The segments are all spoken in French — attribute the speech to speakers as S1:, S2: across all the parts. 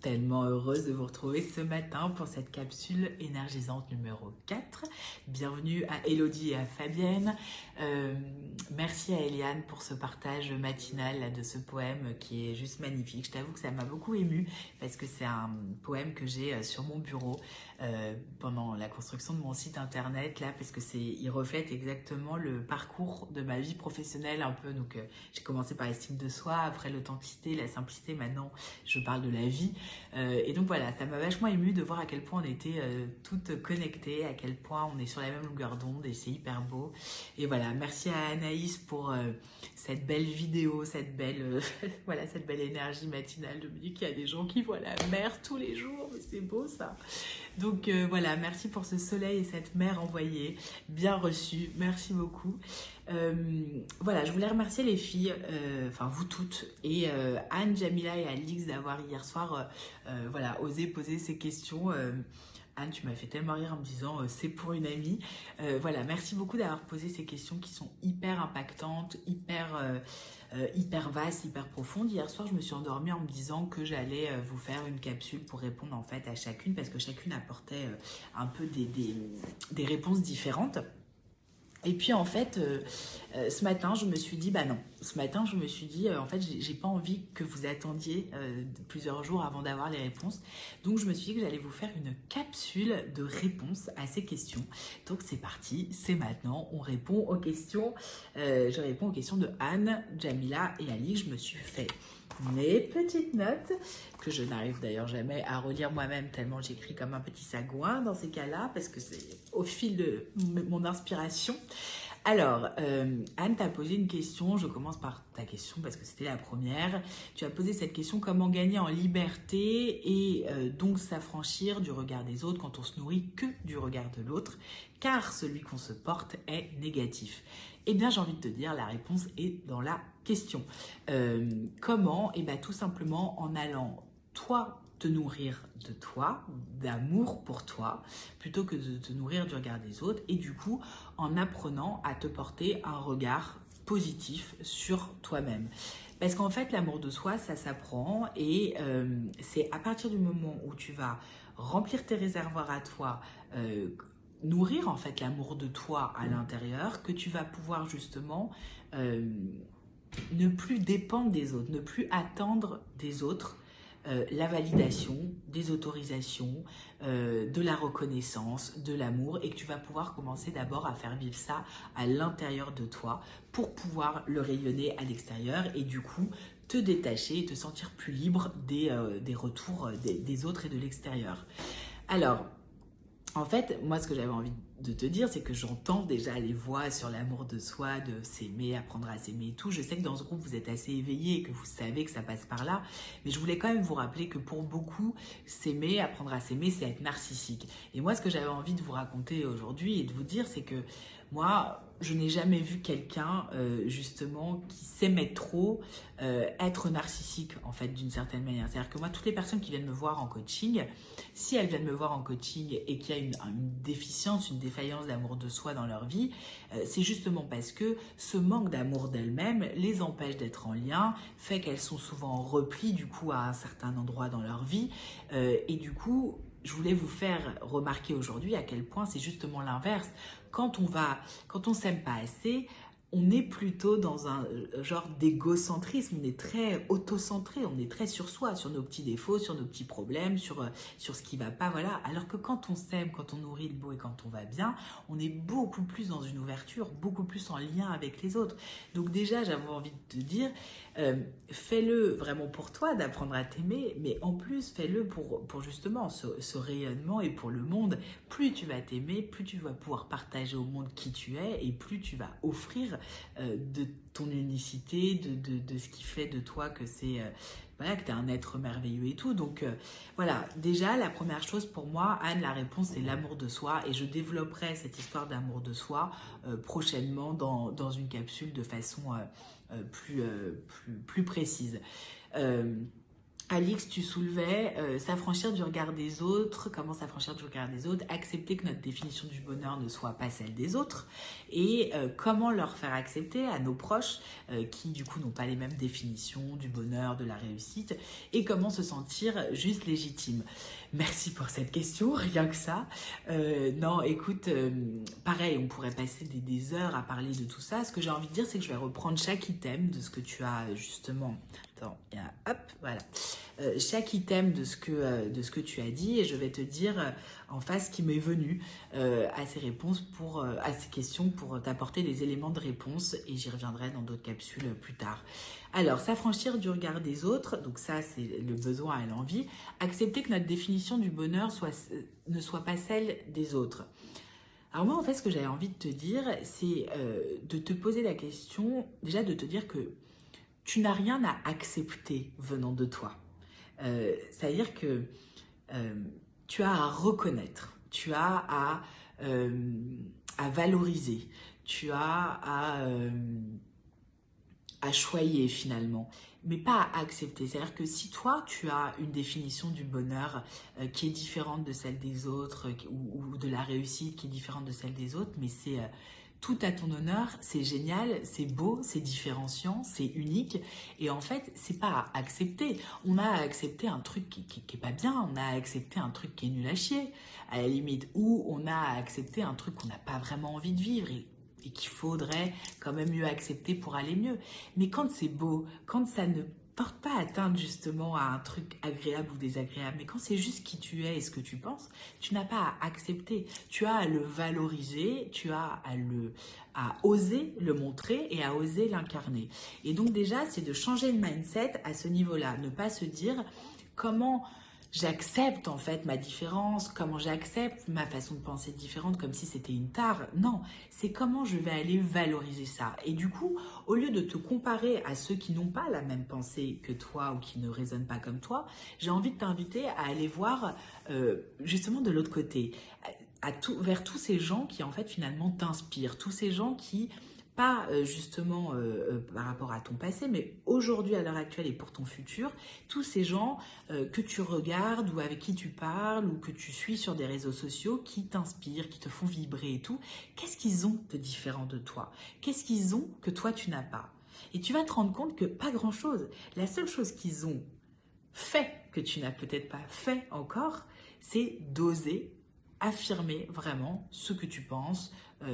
S1: Tellement heureuse de vous retrouver ce matin pour cette capsule énergisante numéro 4. Bienvenue à Elodie et à Fabienne. Merci à Eliane pour ce partage matinal là, de ce poème qui est juste magnifique. Je t'avoue que ça m'a beaucoup émue parce que c'est un poème que j'ai sur mon bureau pendant la construction de mon site internet là, parce que il reflète exactement le parcours de ma vie professionnelle un peu. Donc j'ai commencé par l'estime de soi, après l'authenticité, la simplicité, maintenant je parle de la vie. Et donc voilà, ça m'a vachement émue de voir à quel point on était toutes connectées, à quel point on est sur la même longueur d'onde et c'est hyper beau. Et voilà, merci à Anaïs pour cette belle vidéo, cette belle, voilà, cette belle énergie matinale. Je me dis qu'il y a des gens qui voient la mer tous les jours, mais c'est beau ça. Donc voilà, merci pour ce soleil et cette mer envoyée, bien reçue, merci beaucoup. Voilà, je voulais remercier les filles, enfin vous toutes, et Anne, Jamila et Alix d'avoir hier soir voilà, osé poser ces questions. Anne, tu m'as fait tellement rire en me disant c'est pour une amie. Voilà, merci beaucoup d'avoir posé ces questions qui sont hyper impactantes, hyper vastes, hyper profondes. Hier soir, je me suis endormie en me disant que j'allais vous faire une capsule pour répondre en fait à chacune parce que chacune apportait un peu des réponses différentes. Et puis en fait, ce matin, je me suis dit, bah non. Ce matin, je me suis dit, en fait, j'ai pas envie que vous attendiez plusieurs jours avant d'avoir les réponses. Donc je me suis dit que j'allais vous faire une capsule de réponses à ces questions. Donc c'est parti, c'est maintenant. On répond aux questions. Je réponds aux questions de Anne, Jamila et Ali. Je me suis fait mes petites notes, que je n'arrive d'ailleurs jamais à relire moi-même tellement j'écris comme un petit sagouin dans ces cas-là, parce que c'est au fil de mon inspiration. Alors, Anne t'a posé une question, je commence par ta question parce que c'était la première. Tu as posé cette question, comment gagner en liberté et donc s'affranchir du regard des autres quand on se nourrit que du regard de l'autre, car celui qu'on se porte est négatif. Eh bien, j'ai envie de te dire, la réponse est dans la question. Comment? Eh bien, tout simplement en allant, toi, te nourrir de toi, d'amour pour toi, plutôt que de te nourrir du regard des autres, et du coup, en apprenant à te porter un regard positif sur toi-même. Parce qu'en fait, l'amour de soi, ça s'apprend et c'est à partir du moment où tu vas remplir tes réservoirs à toi, nourrir en fait l'amour de toi à l'intérieur, que tu vas pouvoir justement ne plus dépendre des autres, ne plus attendre des autres la validation, des autorisations, de la reconnaissance, de l'amour, et que tu vas pouvoir commencer d'abord à faire vivre ça à l'intérieur de toi pour pouvoir le rayonner à l'extérieur et du coup te détacher et te sentir plus libre des retours des autres et de l'extérieur. Alors, en fait, moi, ce que j'avais envie de te dire, c'est que j'entends déjà les voix sur l'amour de soi, de s'aimer, apprendre à s'aimer et tout. Je sais que dans ce groupe, vous êtes assez éveillés et que vous savez que ça passe par là. Mais je voulais quand même vous rappeler que pour beaucoup, s'aimer, apprendre à s'aimer, c'est être narcissique. Et moi, ce que j'avais envie de vous raconter aujourd'hui et de vous dire, c'est que moi, je n'ai jamais vu quelqu'un justement qui s'aimait trop être narcissique en fait d'une certaine manière. C'est-à-dire que moi, toutes les personnes qui viennent me voir en coaching, si elles viennent me voir en coaching et qu'il y a une déficience, une défaillance d'amour de soi dans leur vie, c'est justement parce que ce manque d'amour d'elles-mêmes les empêche d'être en lien, fait qu'elles sont souvent en repli du coup à un certain endroit dans leur vie et du coup je voulais vous faire remarquer aujourd'hui à quel point c'est justement l'inverse. Quand on s'aime pas assez, on est plutôt dans un genre d'égocentrisme, on est très autocentré, on est très sur soi, sur nos petits défauts, sur nos petits problèmes, sur ce qui va pas, voilà. Alors que quand on s'aime, quand on nourrit le beau et quand on va bien, on est beaucoup plus dans une ouverture, beaucoup plus en lien avec les autres. Donc déjà, j'avais envie de te dire, fais-le vraiment pour toi, d'apprendre à t'aimer, mais en plus, fais-le pour justement ce rayonnement et pour le monde. Plus tu vas t'aimer, plus tu vas pouvoir partager au monde qui tu es et plus tu vas offrir de ton unicité, de ce qui fait de toi que c'est voilà, que tu es un être merveilleux et tout. Donc voilà, déjà la première chose pour moi, Anne, la réponse c'est l'amour de soi et je développerai cette histoire d'amour de soi prochainement dans une capsule de façon plus précise. Alix, tu soulevais s'affranchir du regard des autres. Comment s'affranchir du regard des autres? Accepter que notre définition du bonheur ne soit pas celle des autres. Et comment leur faire accepter à nos proches qui du coup n'ont pas les mêmes définitions du bonheur, de la réussite. Et comment se sentir juste légitime. Merci pour cette question, rien que ça. Non, écoute, pareil, on pourrait passer des heures à parler de tout ça. Ce que j'ai envie de dire, c'est que je vais reprendre chaque item de ce que tu as justement... Attends, hop, voilà. Chaque item de ce que tu as dit et je vais te dire en face ce qui m'est venu à ces réponses à ces questions pour t'apporter des éléments de réponse et j'y reviendrai dans d'autres capsules plus tard. Alors, s'affranchir du regard des autres, donc ça c'est le besoin et l'envie. Accepter que notre définition du bonheur ne soit pas celle des autres. Alors moi en fait ce que j'avais envie de te dire c'est de te poser la question, déjà de te dire que tu n'as rien à accepter venant de toi. C'est-à-dire que tu as à reconnaître, tu as à valoriser, tu as à choyer finalement, mais pas à accepter. C'est-à-dire que si toi, tu as une définition du bonheur qui est différente de celle des autres ou de la réussite qui est différente de celle des autres, mais c'est... tout à ton honneur, c'est génial, c'est beau, c'est différenciant, c'est unique. Et en fait, c'est pas à accepter. On a à accepter un truc qui est pas bien, on a à accepter un truc qui est nul à chier, à la limite, ou on a à accepter un truc qu'on n'a pas vraiment envie de vivre et qu'il faudrait quand même mieux accepter pour aller mieux. Mais quand c'est beau, quand ça ne porte pas atteinte justement à un truc agréable ou désagréable, mais quand c'est juste qui tu es et ce que tu penses, tu n'as pas à accepter, tu as à le valoriser, tu as à oser le montrer et à oser l'incarner. Et donc déjà, c'est de changer le mindset à ce niveau-là, ne pas se dire comment j'accepte en fait ma différence, comment j'accepte ma façon de penser différente comme si c'était une tare. Non, c'est comment je vais aller valoriser ça. Et du coup, au lieu de te comparer à ceux qui n'ont pas la même pensée que toi ou qui ne raisonnent pas comme toi, j'ai envie de t'inviter à aller voir justement de l'autre côté, vers tous ces gens qui en fait finalement t'inspirent, tous ces gens qui pas justement par rapport à ton passé, mais aujourd'hui, à l'heure actuelle et pour ton futur, tous ces gens que tu regardes ou avec qui tu parles ou que tu suis sur des réseaux sociaux qui t'inspirent, qui te font vibrer et tout, qu'est-ce qu'ils ont de différent de toi? Qu'est-ce qu'ils ont que toi, tu n'as pas? Et tu vas te rendre compte que pas grand-chose. La seule chose qu'ils ont fait, que tu n'as peut-être pas fait encore, c'est d'oser affirmer vraiment ce que tu penses,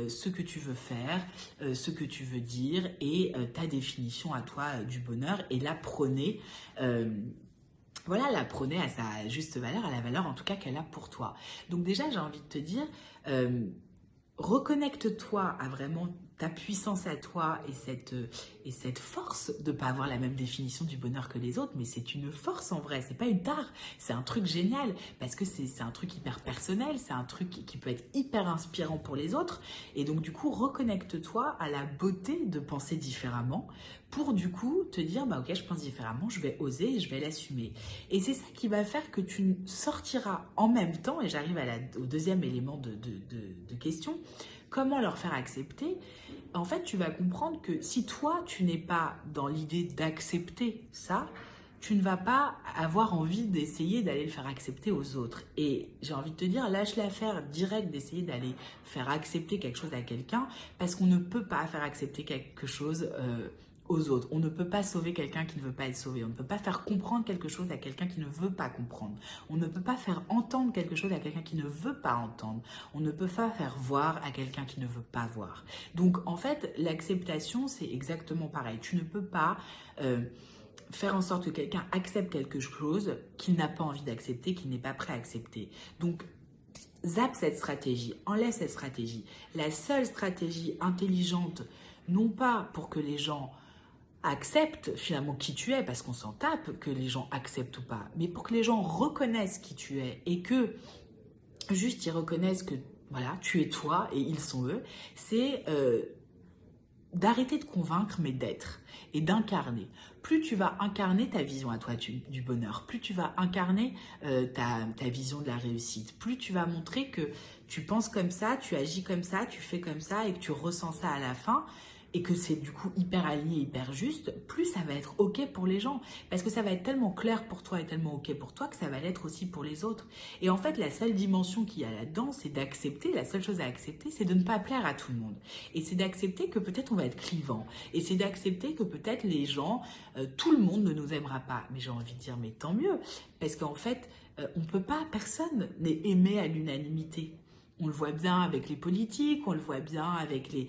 S1: ce que tu veux faire, ce que tu veux dire et ta définition à toi du bonheur et la prôner, voilà, la prôner à sa juste valeur, à la valeur en tout cas qu'elle a pour toi. Donc déjà, j'ai envie de te dire, reconnecte-toi à vraiment ta puissance à toi et cette force de ne pas avoir la même définition du bonheur que les autres, mais c'est une force en vrai, c'est pas une tare, c'est un truc génial parce que c'est un truc hyper personnel, c'est un truc qui peut être hyper inspirant pour les autres et donc du coup reconnecte-toi à la beauté de penser différemment pour du coup te dire bah ok je pense différemment, je vais oser, je vais l'assumer et c'est ça qui va faire que tu sortiras en même temps et j'arrive au deuxième élément de question. Comment leur faire accepter? En fait, tu vas comprendre que si toi, tu n'es pas dans l'idée d'accepter ça, tu ne vas pas avoir envie d'essayer d'aller le faire accepter aux autres. Et j'ai envie de te dire, lâche l'affaire directe d'essayer d'aller faire accepter quelque chose à quelqu'un parce qu'on ne peut pas faire accepter quelque chose aux autres. On ne peut pas sauver quelqu'un qui ne veut pas être sauvé. On ne peut pas faire comprendre quelque chose à quelqu'un qui ne veut pas comprendre. On ne peut pas faire entendre quelque chose à quelqu'un qui ne veut pas entendre. On ne peut pas faire voir à quelqu'un qui ne veut pas voir. Donc, en fait, l'acceptation, c'est exactement pareil. Tu ne peux pas faire en sorte que quelqu'un accepte quelque chose qu'il n'a pas envie d'accepter, qu'il n'est pas prêt à accepter. Donc, zappe cette stratégie, enlève cette stratégie. La seule stratégie intelligente, non pas pour que les gens accepte finalement qui tu es, parce qu'on s'en tape que les gens acceptent ou pas, mais pour que les gens reconnaissent qui tu es et que juste ils reconnaissent que voilà, tu es toi et ils sont eux, c'est d'arrêter de convaincre mais d'être et d'incarner. Plus tu vas incarner ta vision à toi du bonheur, plus tu vas incarner ta vision de la réussite, plus tu vas montrer que tu penses comme ça, tu agis comme ça, tu fais comme ça et que tu ressens ça à la fin, et que c'est du coup hyper aligné, hyper juste, plus ça va être ok pour les gens. Parce que ça va être tellement clair pour toi et tellement ok pour toi que ça va l'être aussi pour les autres. Et en fait, la seule dimension qu'il y a là-dedans, c'est d'accepter, la seule chose à accepter, c'est de ne pas plaire à tout le monde. Et c'est d'accepter que peut-être on va être clivant. Et c'est d'accepter que peut-être les gens, tout le monde ne nous aimera pas. Mais j'ai envie de dire, mais tant mieux. Parce qu'en fait, on peut pas, personne n'est aimé à l'unanimité. On le voit bien avec les politiques, on le voit bien avec les...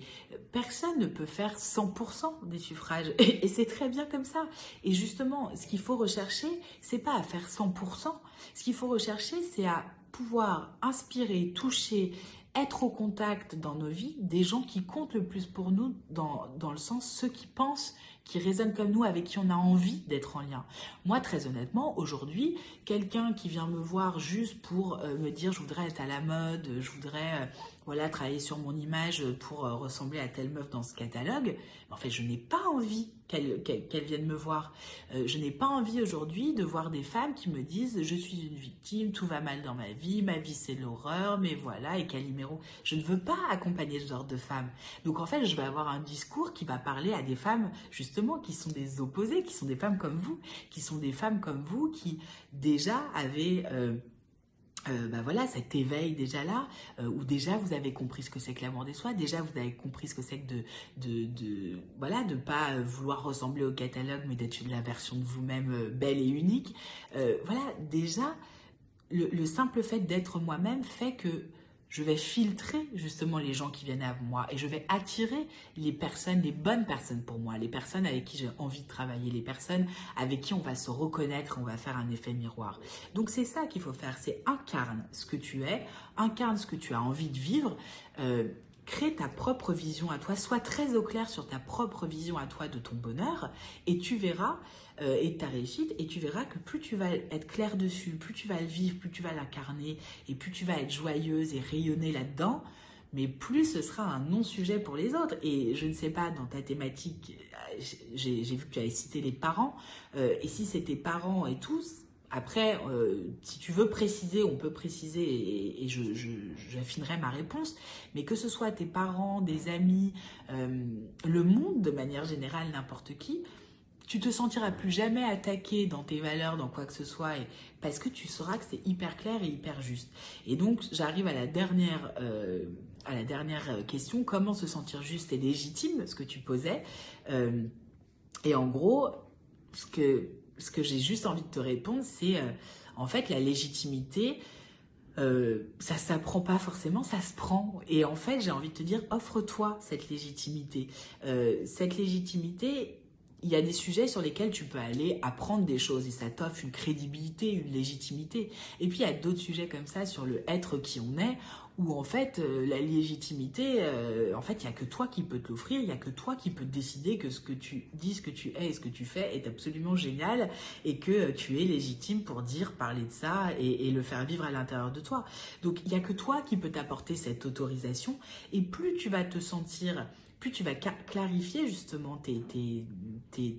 S1: Personne ne peut faire 100% des suffrages. Et c'est très bien comme ça. Et justement, ce qu'il faut rechercher, c'est pas à faire 100%. Ce qu'il faut rechercher, c'est à pouvoir inspirer, toucher, être au contact dans nos vies des gens qui comptent le plus pour nous, dans le sens ceux qui pensent, qui raisonnent comme nous, avec qui on a envie d'être en lien. Moi, très honnêtement, aujourd'hui, quelqu'un qui vient me voir juste pour me dire je voudrais être à la mode, je voudrais voilà, travailler sur mon image pour ressembler à telle meuf dans ce catalogue, en fait, je n'ai pas envie qu'elle vienne me voir. Je n'ai pas envie aujourd'hui de voir des femmes qui me disent je suis une victime, tout va mal dans ma vie c'est l'horreur, mais voilà, et Calimero. Je ne veux pas accompagner ce genre de femmes. Donc en fait, je vais avoir un discours qui va parler à des femmes justement qui sont des opposés, qui sont des femmes comme vous, qui sont des femmes comme vous qui déjà avaient... bah voilà, cet éveil déjà là, où déjà vous avez compris ce que c'est que l'amour des soi, déjà vous avez compris ce que c'est que voilà, de pas vouloir ressembler au catalogue, mais d'être la version de vous-même belle et unique. Voilà, déjà, le simple fait d'être moi-même fait que je vais filtrer justement les gens qui viennent à moi et je vais attirer les personnes, les bonnes personnes pour moi, les personnes avec qui j'ai envie de travailler, les personnes avec qui on va se reconnaître, on va faire un effet miroir. Donc c'est ça qu'il faut faire, c'est incarne ce que tu es, incarne ce que tu as envie de vivre, crée ta propre vision à toi, sois très au clair sur ta propre vision à toi de ton bonheur et tu verras, et de ta réussite, et tu verras que plus tu vas être clair dessus, plus tu vas le vivre, plus tu vas l'incarner et plus tu vas être joyeuse et rayonner là-dedans, mais plus ce sera un non-sujet pour les autres. Et je ne sais pas, dans ta thématique, j'ai vu que tu avais cité les parents, et si c'est tes parents et tous, après, si tu veux préciser, on peut préciser et j'affinerai ma réponse, mais que ce soit tes parents, des amis, le monde de manière générale, n'importe qui, tu te sentiras plus jamais attaqué dans tes valeurs, dans quoi que ce soit, parce que tu sauras que c'est hyper clair et hyper juste. Et donc, j'arrive à la dernière question, comment se sentir juste et légitime, ce que tu posais. Et en gros, ce que j'ai juste envie de te répondre, c'est en fait la légitimité, ça s'apprend pas forcément, ça se prend. Et en fait, j'ai envie de te dire, offre-toi cette légitimité. Cette légitimité, il y a des sujets sur lesquels tu peux aller apprendre des choses et ça t'offre une crédibilité, une légitimité. Et puis il y a d'autres sujets comme ça sur le être qui on est, où en fait la légitimité, en fait il n'y a que toi qui peux te l'offrir, il n'y a que toi qui peux décider que ce que tu dis, ce que tu es et ce que tu fais est absolument génial et que tu es légitime pour dire, parler de ça et le faire vivre à l'intérieur de toi. Donc il n'y a que toi qui peux t'apporter cette autorisation et plus tu vas te sentir... Plus tu vas clarifier justement tes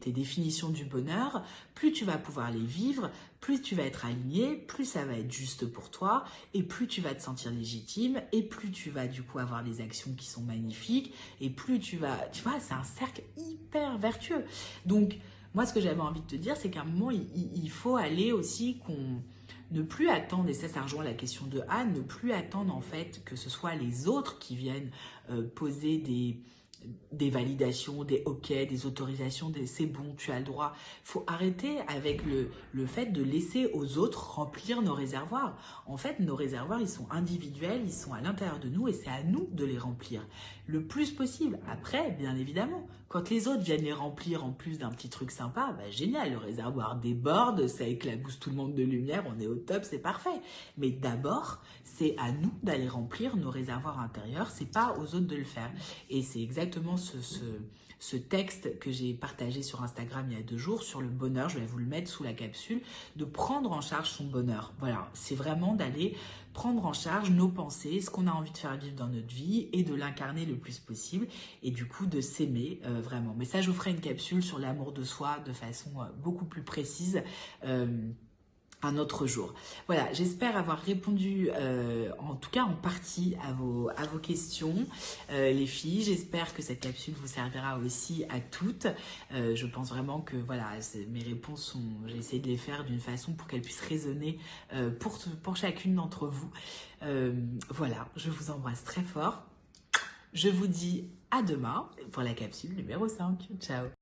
S1: définitions du bonheur, plus tu vas pouvoir les vivre, plus tu vas être aligné, plus ça va être juste pour toi, et plus tu vas te sentir légitime, et plus tu vas du coup avoir des actions qui sont magnifiques, et plus tu vois, c'est un cercle hyper vertueux. Donc, moi, ce que j'avais envie de te dire, c'est qu'à un moment, il faut aller aussi ne plus attendre, et ça rejoint la question de Anne, ne plus attendre en fait que ce soit les autres qui viennent poser des validations, des ok, des autorisations, des c'est bon, tu as le droit. Il faut arrêter avec le fait de laisser aux autres remplir nos réservoirs. En fait, nos réservoirs, ils sont individuels, ils sont à l'intérieur de nous et c'est à nous de les remplir le plus possible. Après, bien évidemment, quand les autres viennent les remplir en plus d'un petit truc sympa, bah, génial, le réservoir déborde, ça éclabousse tout le monde de lumière, on est au top, c'est parfait. Mais d'abord, c'est à nous d'aller remplir nos réservoirs intérieurs, c'est pas aux autres de le faire. Et c'est exactement ce texte que j'ai partagé sur Instagram il y a 2 jours sur le bonheur, je vais vous le mettre sous la capsule, de prendre en charge son bonheur. Voilà, c'est vraiment d'aller prendre en charge nos pensées, ce qu'on a envie de faire vivre dans notre vie et de l'incarner le plus possible et du coup de s'aimer vraiment. Mais ça, je vous ferai une capsule sur l'amour de soi de façon beaucoup plus précise. un autre jour. Voilà, j'espère avoir répondu en tout cas en partie à vos questions, les filles. J'espère que cette capsule vous servira aussi à toutes. Je pense vraiment que voilà, mes réponses j'ai essayé de les faire d'une façon pour qu'elles puissent résonner pour chacune d'entre vous. Voilà, je vous embrasse très fort. Je vous dis à demain pour la capsule numéro 5. Ciao!